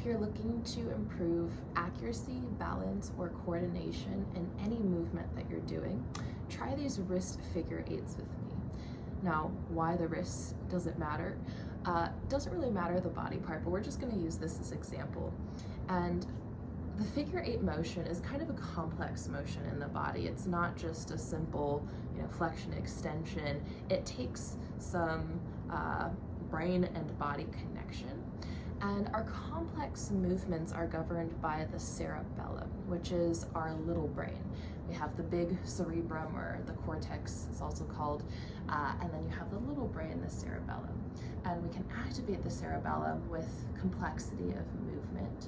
If you're looking to improve accuracy, balance, or coordination in any movement that you're doing, try these wrist figure eights with me. Now, why the wrists doesn't matter. Doesn't really matter the body part, but we're just going to use this as example. And the figure eight motion is kind of a complex motion in the body. It's not just a simple, flexion, extension. It takes some brain and body connection. And our complex movements are governed by the cerebellum, which is our little brain. We have the big cerebrum, or the cortex, it's also called, and then you have the little brain, the cerebellum. And we can activate the cerebellum with complexity of movement.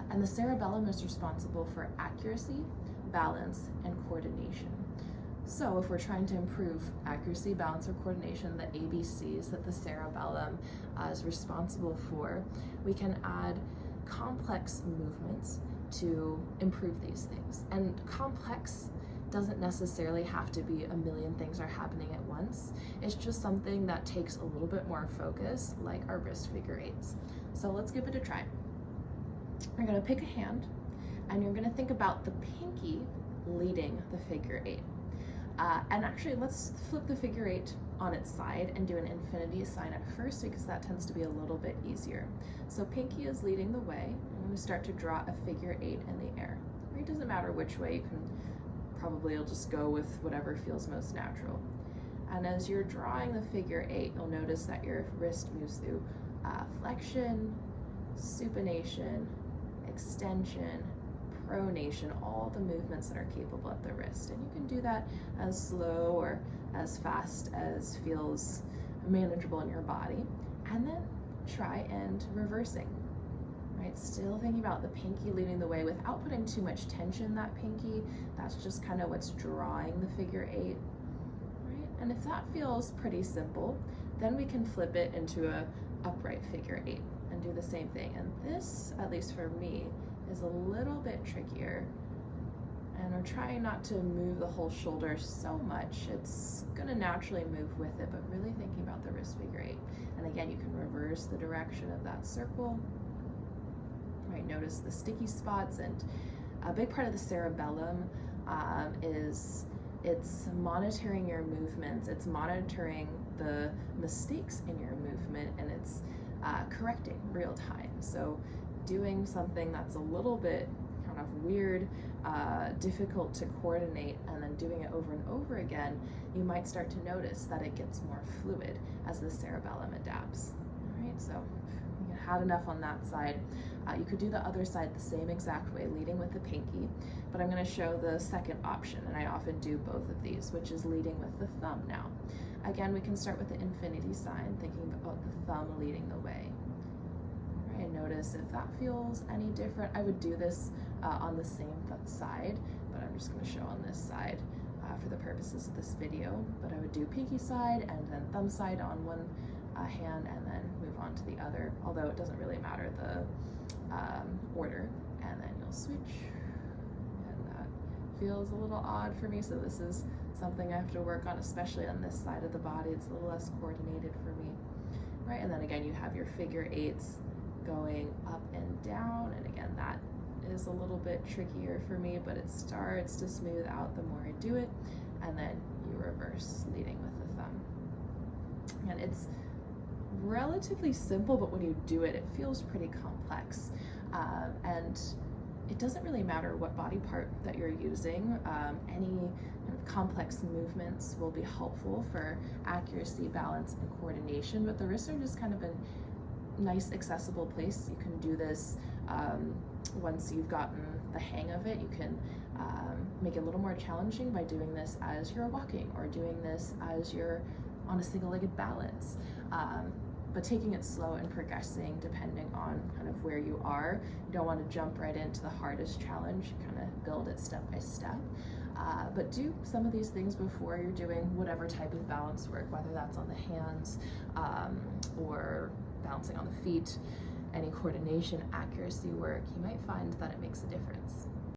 And the cerebellum is responsible for accuracy, balance, and coordination. So if we're trying to improve accuracy, balance, or coordination, the ABCs that the cerebellum is responsible for, we can add complex movements to improve these things. And complex doesn't necessarily have to be a million things are happening at once. It's just something that takes a little bit more focus, like our wrist figure eights. So let's give it a try. You're gonna pick a hand, and you're gonna think about the pinky leading the figure eight. And actually, let's flip the figure eight on its side and do an infinity sign at first, because that tends to be a little bit easier. So pinky is leading the way, and we start to draw a figure eight in the air. It doesn't matter which way, you can probably you'll just go with whatever feels most natural. And as you're drawing the figure eight, you'll notice that your wrist moves through flexion, supination, extension, pronation, all the movements that are capable at the wrist. And you can do that as slow or as fast as feels manageable in your body. And then try and reversing, right? Still thinking about the pinky leading the way without putting too much tension in that pinky. That's just kind of what's drawing the figure eight, right? And if that feels pretty simple, then we can flip it into a upright figure eight and do the same thing. And this, at least for me, is a little bit trickier, and we're trying not to move the whole shoulder so much. It's gonna naturally move with it, but really thinking about the wrist figure eight. And again, you can reverse the direction of that circle, right? Notice the sticky spots, and a big part of the cerebellum is it's monitoring your movements, it's monitoring the mistakes in your movement, and it's correcting real time. So doing something that's a little bit kind of weird, difficult to coordinate, and then doing it over and over again, you might start to notice that it gets more fluid as the cerebellum adapts. All right, so you had enough on that side. You could do the other side the same exact way, leading with the pinky, but I'm going to show the second option, and I often do both of these, which is leading with the thumb now. Again, we can start with the infinity sign, thinking about the thumb leading the way. And notice if that feels any different. I would do this on the same side, but I'm just going to show on this side for the purposes of this video. But I would do pinky side and then thumb side on one hand, and then move on to the other, although it doesn't really matter the order. And then you'll switch, and that feels a little odd for me, so this is something I have to work on, especially on this side of the body. It's a little less coordinated for me, right? And then again, you have your figure eights going up and down, and again, that is a little bit trickier for me, but it starts to smooth out the more I do it. And then you reverse, leading with the thumb. And it's relatively simple, but when you do it, it feels pretty complex. And it doesn't really matter what body part that you're using. Any kind of complex movements will be helpful for accuracy, balance, and coordination, but the wrists are just kind of a nice accessible place. You can do this once you've gotten the hang of it. You can make it a little more challenging by doing this as you're walking, or doing this as you're on a single-legged balance, but taking it slow and progressing depending on kind of where you are. You don't want to jump right into the hardest challenge. You kind of build it step by step, but do some of these things before you're doing whatever type of balance work, whether that's on the hands or balancing on the feet, any coordination, accuracy work. You might find that it makes a difference.